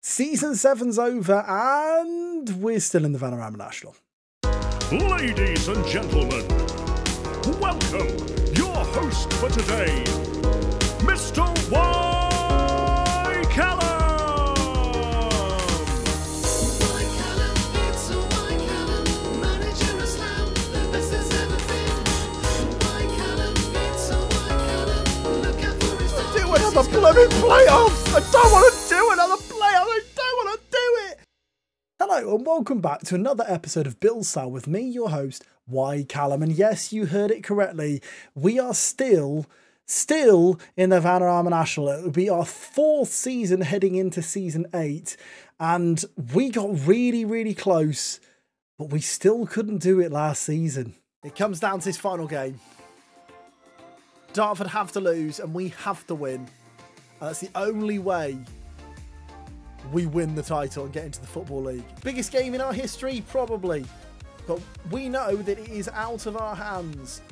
Season 7's over and we're still in the Vanarama National. Ladies and gentlemen, welcome your host for today, Mr. Y. Callum. It's a Y Callum, manager of Slough, the best there's ever been. Y Callum, it's a Y Callum, look out for his dog. Do another bloody playoffs! I don't want to do another playoff! I don't want to do it! Hello and welcome back to another episode of Build Style with me, your host, Y Callum. And yes, you heard it correctly. We are still in the Vanarama National. It will be our 4th season heading into season 8. And we got really close, but we still couldn't do it last season. It comes down to this final game. Dartford have to lose and we have to win. And that's the only way we win the title and get into the Football League. Biggest game in our history? Probably. But we know that it is out of our hands.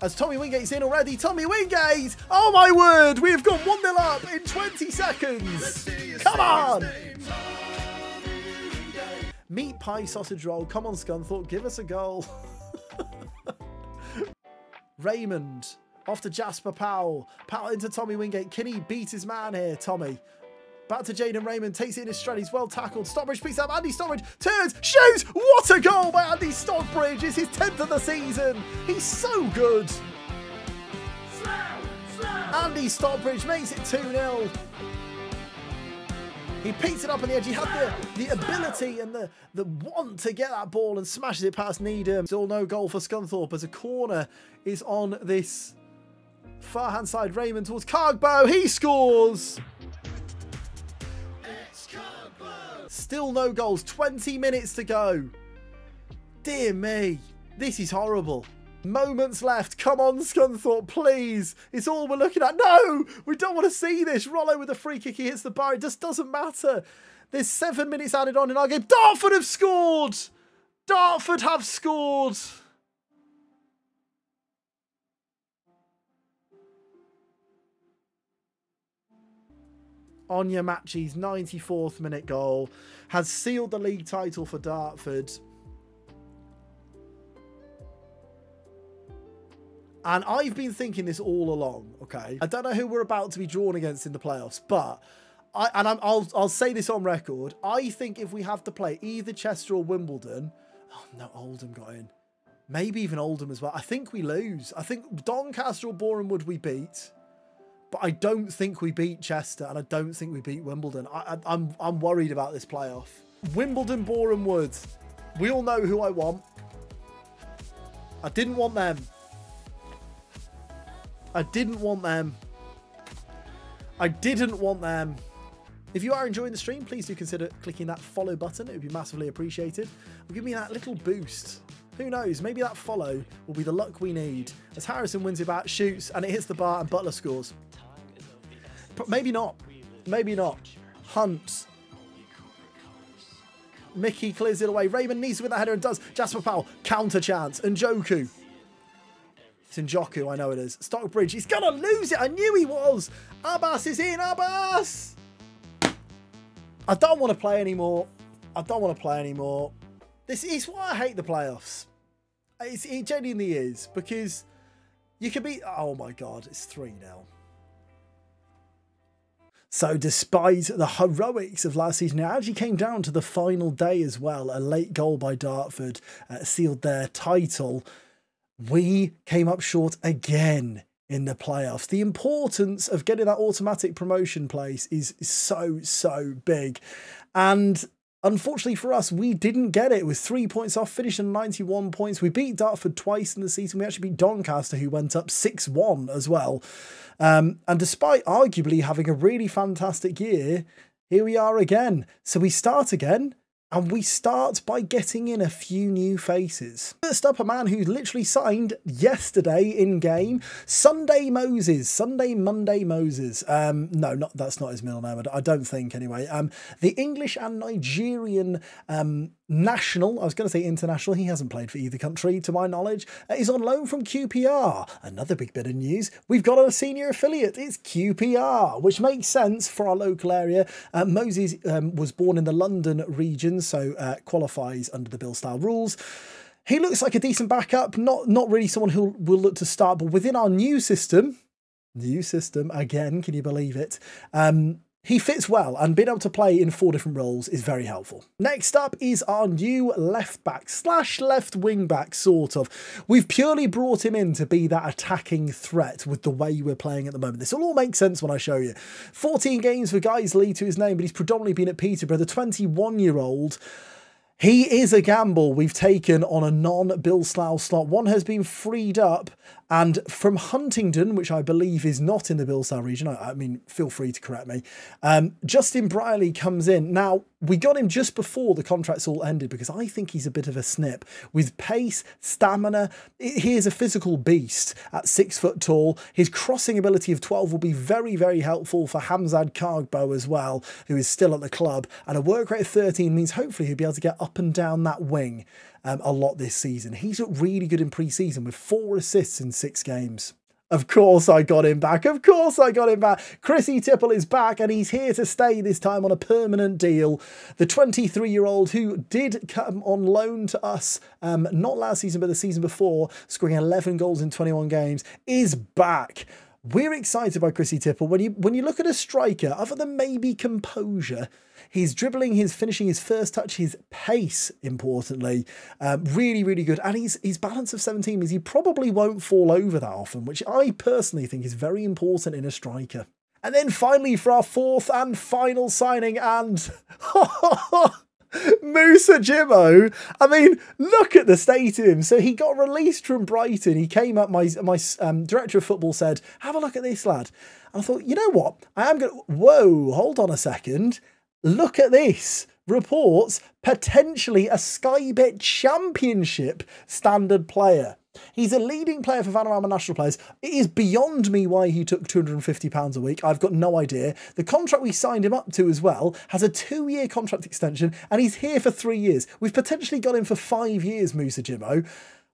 As Tommy Wingate's in already. Tommy Wingate! Oh my word! We have gone 1-0 up in 20 seconds! Come on! Meat pie sausage roll. Come on, Scunthorpe. Give us a goal. Raymond. Off to Jasper Powell. Powell into Tommy Wingate. Can he beat his man here, Tommy? Back to Jaden Raymond. Takes it in his stride. He's well tackled. Stockbridge picks up. Andy Stockbridge turns. Shoots. What a goal by Andy Stockbridge. It's his 10th of the season. He's so good. Andy Stockbridge makes it 2-0. He picks it up on the edge. He had the ability and the want to get that ball and smashes it past Needham. Still no goal for Scunthorpe as a corner is on this far hand side. Raymond towards Cargbow. He scores. Still no goals. 20 minutes to go. Dear me. This is horrible. Moments left. Come on, Scunthorpe, please. It's all we're looking at. No! We don't want to see this. Rollo with a free kick. He hits the bar. It just doesn't matter. There's 7 minutes added on in our game. Dartford have scored! Dartford have scored! Anya Machi's 94th minute goal has sealed the league title for Dartford. And I've been thinking this all along, okay? I don't know who we're about to be drawn against in the playoffs, but I'll say this on record. I think if we have to play either Chester or Wimbledon, oh no, Oldham got in. Maybe even Oldham as well. I think we lose. I think Doncaster or Borehamwood we beat. But I don't think we beat Chester and I don't think we beat Wimbledon. I'm worried about this playoff. Wimbledon, Borehamwood. We all know who I want. I didn't want them. I didn't want them. I didn't want them. If you are enjoying the stream, please do consider clicking that follow button. It would be massively appreciated. It will give me that little boost. Who knows? Maybe that follow will be the luck we need. As Harrison wins it back, shoots, and it hits the bar, and Butler scores. But maybe not. Maybe not. Hunt. Mickey clears it away. Raymond needs to win that header and does. Jasper Powell. Counter chance. And Njoku. It's Njoku, I know it is. Stockbridge. He's going to lose it. I knew he was. Abbas is in. Abbas! I don't want to play anymore. I don't want to play anymore. This is why I hate the playoffs. It genuinely is. Because you can be... Oh my God. It's 3-0. So despite the heroics of last season, it actually came down to the final day as well. A late goal by Dartford sealed their title. We came up short again in the playoffs. The importance of getting that automatic promotion place is so big. And unfortunately for us, we didn't get it. It was 3 points off, finished on 91 points. We beat Dartford twice in the season. We actually beat Doncaster, who went up 6-1 as well. And despite arguably having a really fantastic year, here we are again. So we start again, and we start by getting in a few new faces. First up, a man who literally signed yesterday in game, Sunday Moses. No, that's not his middle name. I don't think anyway. The English and Nigerian national, I was going to say international, he hasn't played for either country to my knowledge, is on loan from QPR. Another big bit of news, we've got a senior affiliate, it's QPR, which makes sense for our local area. Moses was born in the London region, so qualifies under the Bill Style rules. He looks like a decent backup, not really someone who will look to start, but within our new system again, can you believe it? He fits well, and being able to play in 4 different roles is very helpful. Next up is our new left back / left wing back, sort of. We've purely brought him in to be that attacking threat with the way we're playing at the moment. This will all make sense when I show you. 14 games for Guiseley to his name, but he's predominantly been at Peterborough. The 21-year-old. He is a gamble we've taken on a non-Bill Slough slot. One has been freed up, and from Huntingdon, which I believe is not in the Bill Slough region, I mean, feel free to correct me, Justin Briley comes in. Now, we got him just before the contracts all ended because I think he's a bit of a snip. With pace, stamina, he is a physical beast at 6 foot tall. His crossing ability of 12 will be very, very helpful for Hamzad Kargbo as well, who is still at the club. And a work rate of 13 means hopefully he'll be able to get up and down that wing a lot this season. He's looked really good in pre-season with 4 assists in 6 games. Of course I got him back. Of course I got him back. Chrissy Tipple is back and he's here to stay, this time on a permanent deal. The 23-year-old who did come on loan to us, not last season, but the season before, scoring 11 goals in 21 games, is back. We're excited by Chrissy Tipple. When you look at a striker, other than maybe composure, his dribbling, his finishing, his first touch, his pace, importantly, really, really good. And his balance of 17 means he probably won't fall over that often, which I personally think is very important in a striker. And then finally, for our 4th and final signing, and Musa Jimmo. I mean, look at the state of him. So he got released from Brighton. He came up, my director of football said, have a look at this lad. And I thought, you know what? I am going to, whoa, hold on a second. Look at this. Reports potentially a Sky Bet Championship standard player. He's a leading player for Vanarama National Players. It is beyond me why he took £250 a week. I've got no idea. The contract we signed him up to as well has a 2-year contract extension, and he's here for 3 years. We've potentially got him for 5 years, Musa Jimmo.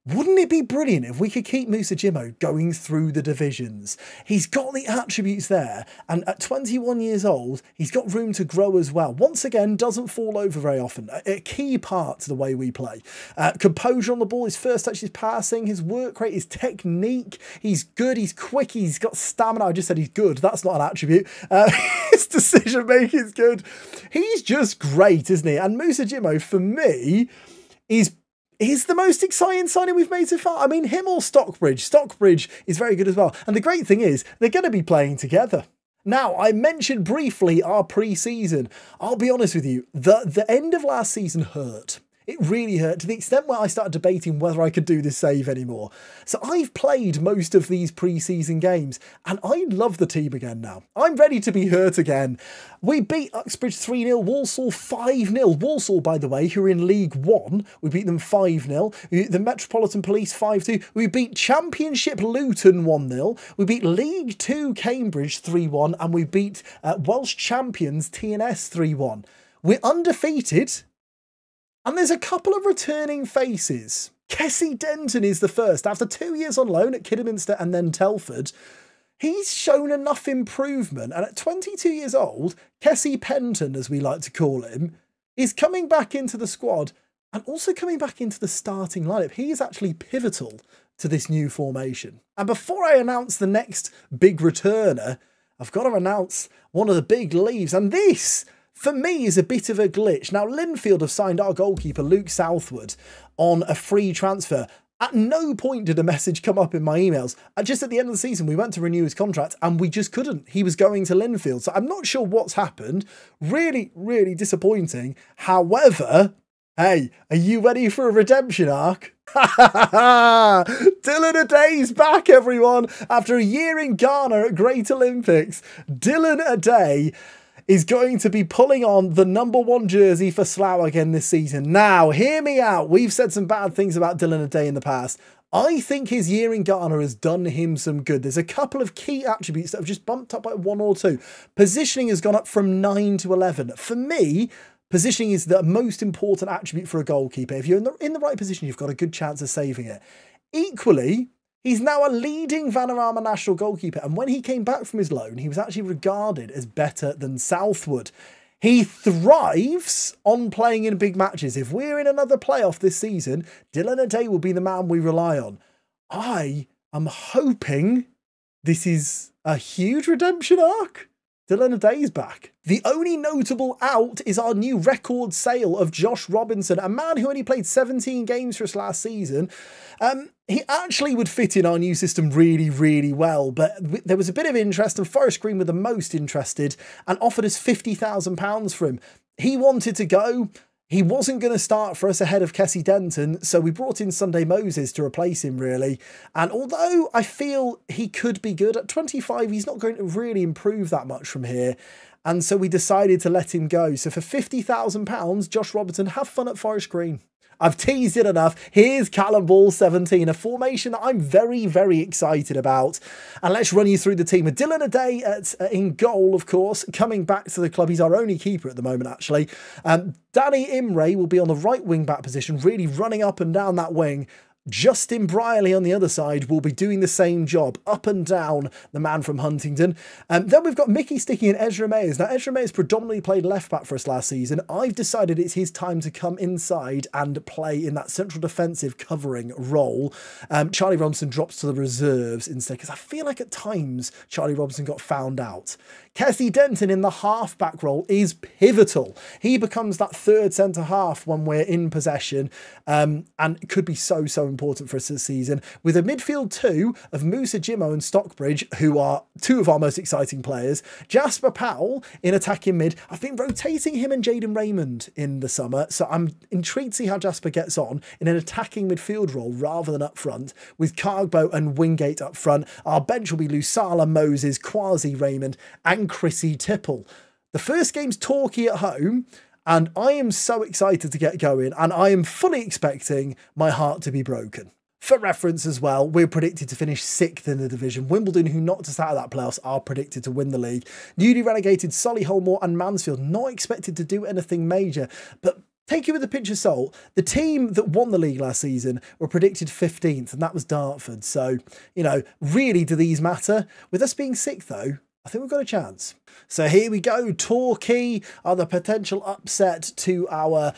Wouldn't it be brilliant if we could keep Musa Jimmo going through the divisions? He's got the attributes there, and at 21 years old, he's got room to grow as well. Once again, doesn't fall over very often. A key part to the way we play. Composure on the ball, his first touch, his passing, his work rate, his technique. He's good, he's quick, he's got stamina. I just said he's good. That's not an attribute. His decision making is good. He's just great, isn't he? And Musa Jimmo, for me, is the most exciting signing we've made so far. I mean, him or Stockbridge. Stockbridge is very good as well. And the great thing is, they're going to be playing together. Now, I mentioned briefly our pre-season. I'll be honest with you, the end of last season hurt. It really hurt, to the extent where I started debating whether I could do this save anymore. So I've played most of these pre-season games, and I love the team again now. I'm ready to be hurt again. We beat Uxbridge 3-0, Walsall 5-0. Walsall, by the way, who are in League 1, we beat them 5-0. The Metropolitan Police 5-2. We beat Championship Luton 1-0. We beat League 2 Cambridge 3-1, and we beat Welsh Champions TNS 3-1. We're undefeated. And there's a couple of returning faces. Kessie Denton is the first. After 2 years on loan at Kidderminster and then Telford, he's shown enough improvement. And at 22 years old, Kessie Penton, as we like to call him, is coming back into the squad and also coming back into the starting lineup. He is actually pivotal to this new formation. And before I announce the next big returner, I've got to announce one of the big leaves. And this, for me, is a bit of a glitch. Now, Linfield have signed our goalkeeper, Luke Southwood, on a free transfer. At no point did a message come up in my emails. Just at the end of the season, we went to renew his contract and we just couldn't. He was going to Linfield. So I'm not sure what's happened. Really, really disappointing. However, hey, are you ready for a redemption arc? Dylan Aday's back, everyone. After a year in Ghana at Great Olympics, Dylan Aday is going to be pulling on the #1 jersey for Slough again this season. Now, hear me out. We've said some bad things about Dylan Aday in the past. I think his year in Ghana has done him some good. There's a couple of key attributes that have just bumped up by 1 or 2. Positioning has gone up from 9 to 11. For me, Positioning is the most important attribute for a goalkeeper. If you're in the right position, you've got a good chance of saving it. Equally, he's now a leading Vanarama national goalkeeper, and when he came back from his loan, he was actually regarded as better than Southwood. He thrives on playing in big matches. If we're in another playoff this season, Dylan O'Day will be the man we rely on. I am hoping this is a huge redemption arc. Dylan O'Day's back. The only notable out is our new record sale of Josh Robinson, a man who only played 17 games for us last season. He actually would fit in our new system really, really well, but there was a bit of interest, and Forest Green were the most interested and offered us £50,000 for him. He wanted to go. He wasn't going to start for us ahead of Kessie Denton, so we brought in Sunday Moses to replace him, really. And although I feel he could be good, at 25, he's not going to really improve that much from here. And so we decided to let him go. So for £50,000, Josh Robertson, have fun at Forest Green. I've teased it enough. Here's Callum Ball 17, a formation that I'm very, very excited about. And let's run you through the team. With Dylan O'Day in goal, of course, coming back to the club. He's our only keeper at the moment, actually. Danny Imre will be on the right wing-back position, really running up and down that wing. Justin Brierley on the other side will be doing the same job, up and down, the man from Huntingdon. Then we've got Mickey Sticky and Ezra Mayers. Now, Ezra Mayers predominantly played left-back for us last season. I've decided it's his time to come inside and play in that central defensive covering role. Charlie Robinson drops to the reserves instead, because I feel like at times Charlie Robinson got found out. Kessie Denton in the half-back role is pivotal. He becomes that third centre-half when we're in possession, and could be so, so important for us this season. With a midfield two of Musa Jimmo and Stockbridge, who are two of our most exciting players. Jasper Powell in attacking mid. I've been rotating him and Jaden Raymond in the summer, so I'm intrigued to see how Jasper gets on in an attacking midfield role rather than up front, with Cargbo and Wingate up front. Our bench will be Lusala, Moses, Quasi Raymond and Chrissy Tipple. The first game's Torquay at home, and I am so excited to get going, and I am fully expecting my heart to be broken. For reference as well, we're predicted to finish 6th in the division. Wimbledon, who knocked us out of that playoffs, are predicted to win the league. Newly relegated Solihull Moor and Mansfield, not expected to do anything major, but take it with a pinch of salt. The team that won the league last season were predicted 15th, and that was Dartford. So, you know, really do these matter? With us being 6th, though, I think we've got a chance. So here we go. Torquay are the potential upset to our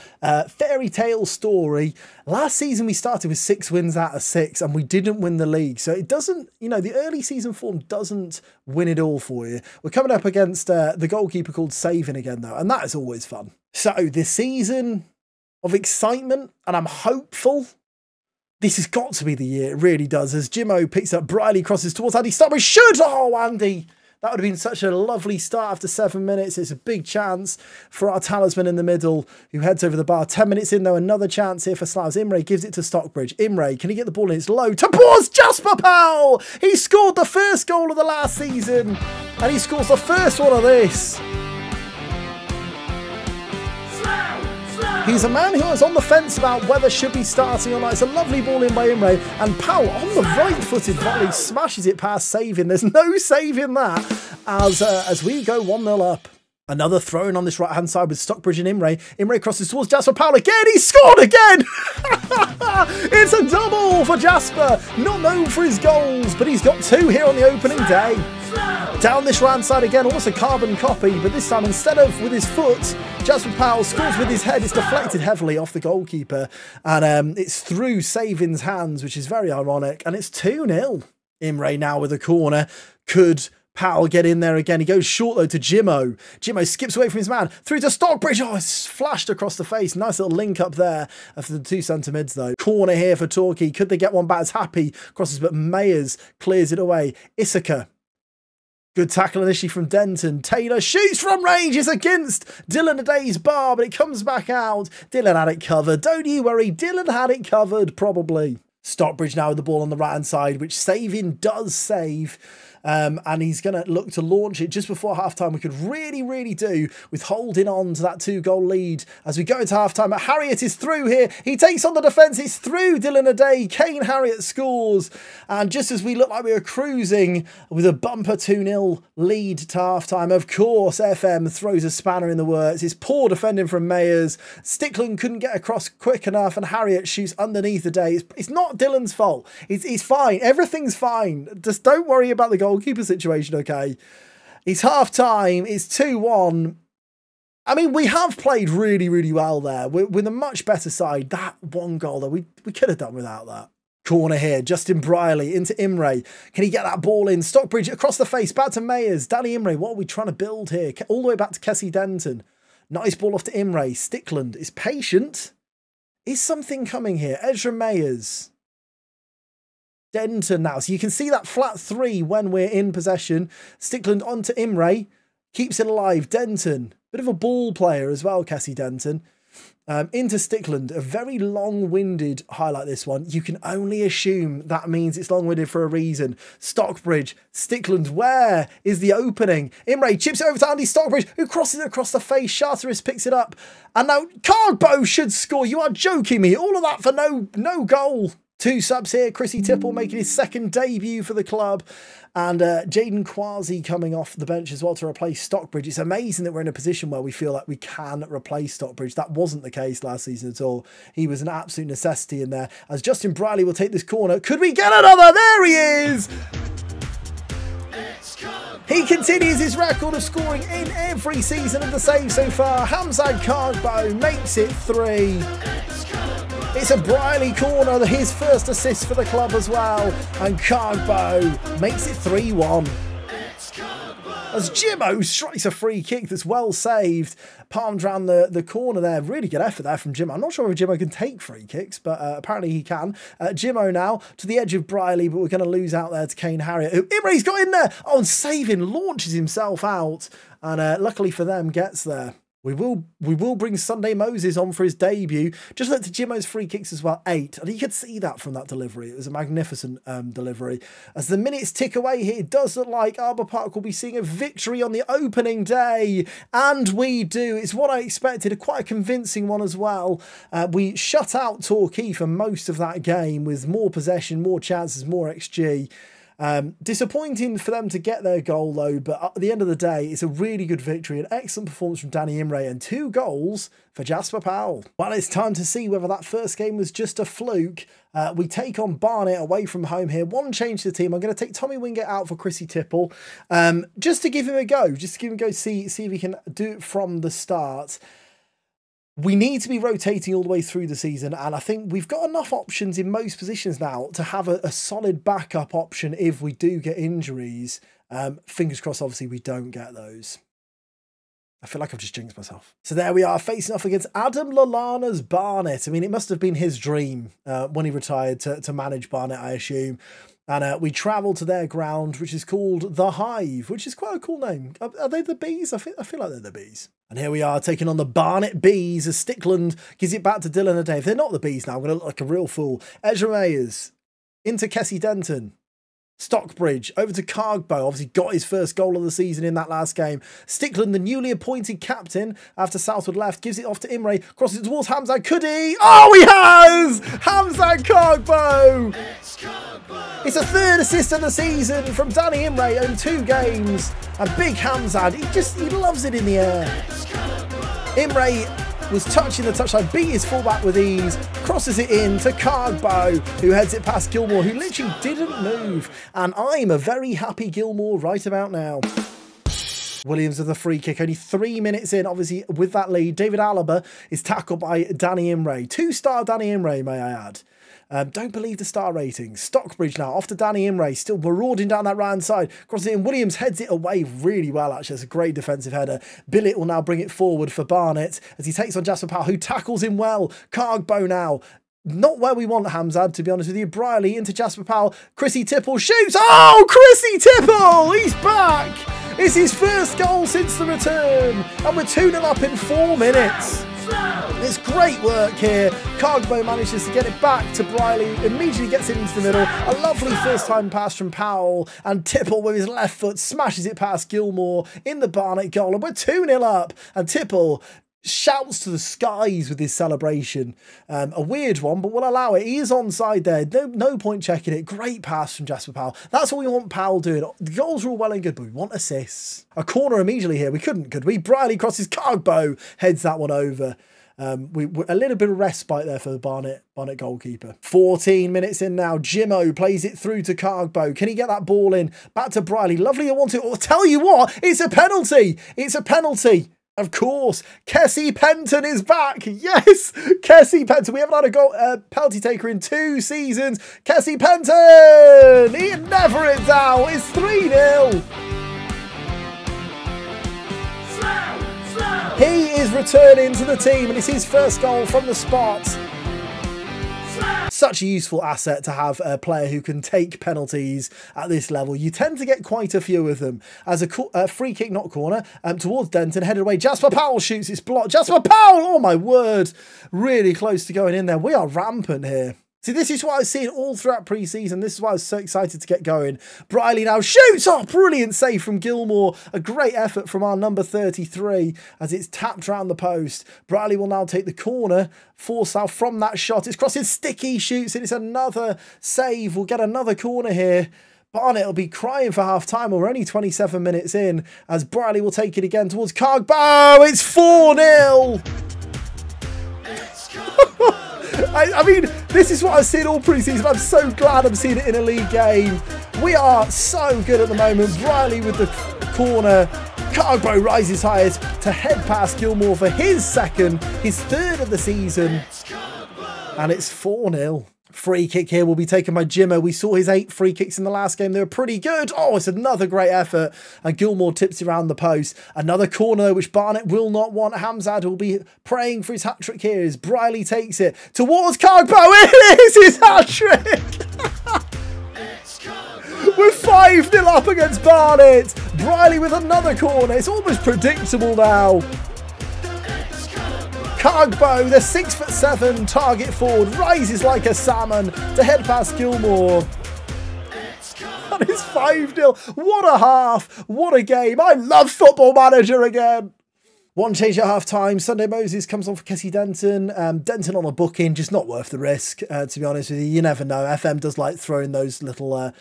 fairy tale story. Last season we started with 6 wins out of 6 and we didn't win the league. So it doesn't, you know, the early season form doesn't win it all for you. We're coming up against the goalkeeper called Savin again though, and that is always fun. So this season of excitement, and I'm hopeful. This has got to be the year. It really does. As Jimmo picks up, Briley crosses towards Andy Stockbridge. Shoot! Oh, Andy! That would have been such a lovely start after 7 minutes. It's a big chance for our talisman in the middle, who heads over the bar. 10 minutes in, though, another chance here for Sloughs. Imre gives it to Stockbridge. Imre, can he get the ball in? It's low. Towards Jasper Powell! He scored the first goal of the last season, and he scores the first one of this. He's a man who is on the fence about whether should be starting or not. It's a lovely ball in by Imre, and Powell on the right-footed volley smashes it past Savin. There's no saving that as we go 1-0 up. Another throw-in on this right-hand side with Stockbridge and Imre. Imre crosses towards Jasper Powell again. He scored again! It's a double for Jasper. Not known for his goals, but he's got 2 here on the opening day. Down this right-hand side again, almost a carbon copy, but this time instead of with his foot, Jasper Powell scores with his head. It's deflected heavily off the goalkeeper, and it's through Savin's hands, which is very ironic, and it's 2-0. Imre now with a corner. Could Powell get in there again? He goes short though to Jimmo. Jimmo skips away from his man. Through to Stockbridge. Oh, it's flashed across the face. Nice little link up there for the 2 centre mids though. Corner here for Torquay. Could they get one back? As Happy crosses, but Mayers clears it away. Issaka. Good tackle initially from Denton. Taylor shoots from range. It's against Dylan O'Day's bar, but it comes back out. Dylan had it covered. Don't you worry. Dylan had it covered, probably. Stockbridge now with the ball on the right-hand side, which Savin does save. and he's going to look to launch it just before halftime. We could really do with holding on to that 2-goal lead as we go into halftime. But Harriet is through here. He takes on the defence. It's through Dylan O'Day. Kane Harriet scores. And just as we look like we were cruising with a bumper 2-0 lead to halftime, of course, FM throws a spanner in the works. It's poor defending from Mayers. Stickland couldn't get across quick enough, and Harriet shoots underneath the day. It's not Dylan's fault. It's fine. Everything's fine. Just don't worry about the goalkeeper situation, okay? It's half-time. It's 2-1. I mean, we have played really well there. We're a much better side. That one goal, though, we could have done without that. Corner here, Justin Briley into Imre. Can he get that ball in? Stockbridge across the face, back to Mayers. Danny Imre, what are we trying to build here? All the way back to Kessie Denton. Nice ball off to Imre. Stickland is patient. Is something coming here? Ezra Mayers. Denton now. So you can see that flat 3 when we're in possession. Stickland onto Imre. Keeps it alive. Denton. Bit of a ball player as well, Kessie Denton. Into Stickland. A very long-winded highlight, this one. You can only assume that means it's long-winded for a reason. Stockbridge. Stickland. Where is the opening? Imre chips it over to Andy Stockbridge, who crosses it across the face. Charteris picks it up. And now Cargbo should score. You are joking me. All of that for no goal. 2 subs here. Chrissy Tipple making his second debut for the club. And Jaden Quasi coming off the bench as well to replace Stockbridge. It's amazing that we're in a position where we feel like we can replace Stockbridge. That wasn't the case last season at all. He was an absolute necessity in there. As Justin Briley will take this corner. Could we get another? There he is! He continues his record of scoring in every season of the save so far. Hamzad Cargbo makes it 3. It's a Briley corner, his first assist for the club as well. And Cargbo makes it 3-1. As Jimmo strikes a free kick that's well saved. Palmed round the corner there. Really good effort there from Jimmo. I'm not sure if Jimmo can take free kicks, but apparently he can. Jimmo now to the edge of Briley, but we're going to lose out there to Kane Harriet, who Imre's got in there. Oh, and saving, launches himself out. And luckily for them, gets there. We will bring Sunday Moses on for his debut. Just look to Jimmo's free kicks as well, 8. And you could see that from that delivery. It was a magnificent delivery. As the minutes tick away here, it does look like Arbor Park will be seeing a victory on the opening day. And we do. It's what I expected. Quite a convincing one as well. We shut out Torquay for most of that game with more possession, more chances, more XG. Disappointing for them to get their goal though, but at the end of the day, it's a really good victory, an excellent performance from Danny Imre, and 2 goals for Jasper Powell. Well, it's time to see whether that first game was just a fluke. We take on Barnet away from home here. One change to the team. I'm going to take Tommy Wingate out for Chrissy Tipple, just to give him a go, see if he can do it from the start. We need to be rotating all the way through the season, and I think we've got enough options in most positions now to have a solid backup option if we do get injuries. Fingers crossed, obviously, we don't get those. I feel like I've just jinxed myself. So there we are, facing off against Adam Lallana's Barnet. I mean, it must have been his dream when he retired to manage Barnet, I assume. And we travel to their ground, which is called The Hive, which is quite a cool name. Are they the Bees? I feel like they're the Bees. And here we are taking on the Barnet Bees as Stickland gives it back to Dylan O'Day. If they're not the Bees now, I'm going to look like a real fool. Ezra Mayers into Kessie Denton. Stockbridge over to Cargbo, obviously got his first goal of the season in that last game. Stickland, the newly appointed captain after Southwood left, gives it off to Imre, crosses it towards Hamzad. Could he? Oh, he has! Hamzad Cargbo! It's a 3rd assist of the season from Danny Imre in 2 games. And big Hamzad, he loves it in the air. Imre was touching the touchline, beat his fullback with ease, crosses it in to Cargbo, who heads it past Gilmore, who literally didn't move. And I'm a very happy Gilmore right about now. Williams with the free kick, only 3 minutes in, obviously, with that lead. David Alaba is tackled by Danny Imre. 2-star Danny Imre, may I add. Don't believe the star rating. Stockbridge now, off to Danny Imre, still marauding down that right-hand side. Crosses it in, Williams heads it away really well, actually. It's a great defensive header. Billett will now bring it forward for Barnet as he takes on Jasper Powell, who tackles him well. Cargbo now. Not where we want Hamzad, to be honest with you. Briley into Jasper Powell. Chrissy Tipple shoots. Oh, Chrissy Tipple! He's back! It's his first goal since the return. And we're 2-0 up in 4 minutes. It's great work here. Cargbo manages to get it back to Briley, immediately gets it into the middle. A lovely first time pass from Powell, and Tipple with his left foot smashes it past Gilmore in the Barnet goal, and we're 2-0 up, and Tipple shouts to the skies with his celebration. A weird one, but we'll allow it. He is onside there. No point checking it. Great pass from Jasper Powell. That's what we want Powell doing. The goals are all well and good, but we want assists. A corner immediately here. We couldn't, could we? Briley crosses, Cargbo heads that one over. We a little bit of respite there for the Barnet goalkeeper. 14 minutes in now. Jimmo plays it through to Cargbo. Can he get that ball in? Back to Briley. Lovely. I want to tell you what, it's a penalty. It's a penalty. Of course, Kessie Penton is back. Yes, Kessie Penton. We haven't had a goal, penalty taker in 2 seasons. Kessie Penton. He never it down. It's 3-0. He is returning to the team, and it's his first goal from the spot. Such a useful asset to have a player who can take penalties at this level. You tend to get quite a few of them. As a free kick, not corner, towards Denton, headed away. Jasper Powell shoots, it's blocked. Jasper Powell, oh my word, really close to going in there. We are rampant here. See, this is what I was seeing all throughout pre-season. This is why I was so excited to get going. Briley now shoots! Oh, brilliant save from Gilmore. A great effort from our number 33 as it's tapped around the post. Briley will now take the corner for Slough from that shot. It's crossing, Sticky shoots, and it's another save. We'll get another corner here. Barnet will be crying for half-time. We're only 27 minutes in as Briley will take it again towards Cargbo. It's 4-0! I mean, this is what I've seen all pre-season. I'm so glad I'm seeing it in a league game. We are so good at the moment. Briley with the corner. Cargbo rises highest to head past Gilmore for his second, his third of the season. And it's 4-0. Free kick here will be taken by Jimmo. We saw his 8 free kicks in the last game. They were pretty good. Oh, it's another great effort. And Gilmore tips it around the post. Another corner, which Barnet will not want. Hamzad will be praying for his hat-trick here as Briley takes it towards Cargbo. It is his hat-trick! We're 5-0 up against Barnet. Briley with another corner. It's almost predictable now. Cargbo, the 6'7" target forward, rises like a salmon to head past Gilmore. And it's 5-0. What a half. What a game. I love Football Manager again. One change at half-time. Sunday Moses comes on for Kessie Denton. Denton on a booking, just not worth the risk, to be honest with you. You never know. FM does like throwing those little,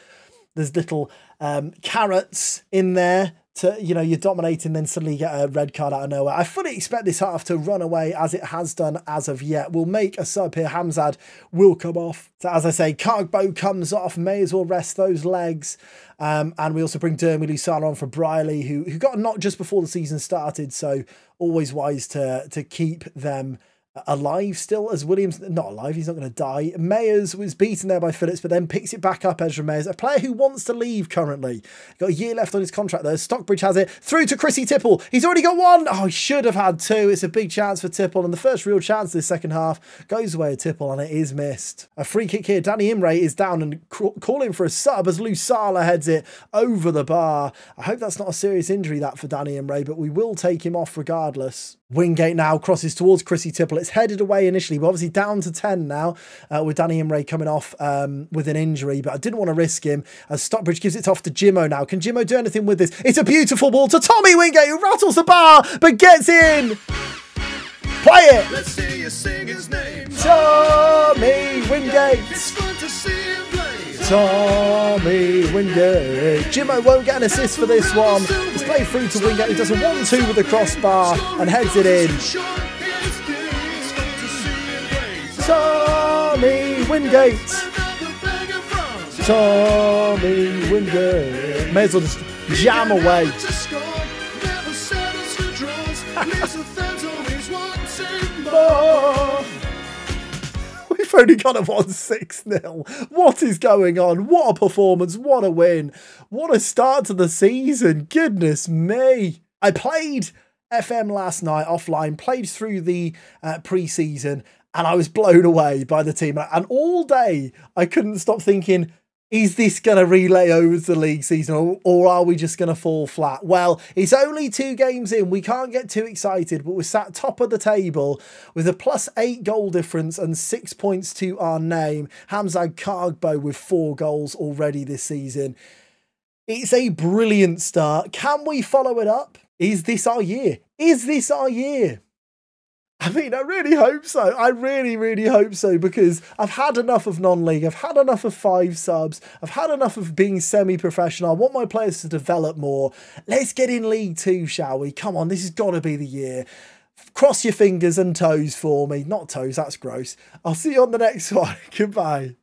carrots in there. To, you know, you're dominating, then suddenly you get a red card out of nowhere. I fully expect this half to run away as it has done as of yet. We'll make a sub here. Hamzad will come off. So as I say, Cargbo comes off. May as well rest those legs. And we also bring Dermy Lusala on for Briley, who got a knock just before the season started. So always wise to keep them alive still, as Williams, not alive, he's not going to die. Mayers was beaten there by Phillips, but then picks it back up. Ezra Mayers, a player who wants to leave currently. Got a year left on his contract there. Stockbridge has it through to Chrissy Tipple. He's already got one. Oh, he should have had 2. It's a big chance for Tipple, and the first real chance of this second half goes away at Tipple, and it is missed. A free kick here. Danny Imre is down and calling for a sub as Lusala heads it over the bar. I hope that's not a serious injury that for Danny Imre, but we will take him off regardless. Wingate now crosses towards Chrissy Tipple. It's headed away initially. We're obviously down to 10 now with Danny Imre coming off with an injury, but I didn't want to risk him as Stockbridge gives it off to Jimmo now. Can Jimmo do anything with this? It's a beautiful ball to Tommy Wingate, who rattles the bar but gets in. Play it. Let's hear you sing his name. Tommy Wingate. It's fun to see him play. Tommy Wingate. Jimmo won't get an assist for this one. It's played through to Wingate, who does a 1-2 with the crossbar and heads it in. Tommy Wingate. Tommy Wingate. May as well just jam away. We've only got a 1-6-0. What is going on? What a performance. What a win. What a start to the season. Goodness me. I played FM last night offline, played through the pre-season, and I was blown away by the team. And all day, I couldn't stop thinking, Is this going to relay over to the league season, or are we just going to fall flat? Well, it's only 2 games in. We can't get too excited, but we're sat top of the table with a +8 goal difference and 6 points to our name. Hamzad Kargbo with 4 goals already this season. It's a brilliant start. Can we follow it up? Is this our year? Is this our year? I mean, I really hope so. I really, really hope so, because I've had enough of non-league. I've had enough of 5 subs. I've had enough of being semi-professional. I want my players to develop more. Let's get in League 2, shall we? Come on, this has got to be the year. Cross your fingers and toes for me. Not toes, that's gross. I'll see you on the next one. Goodbye.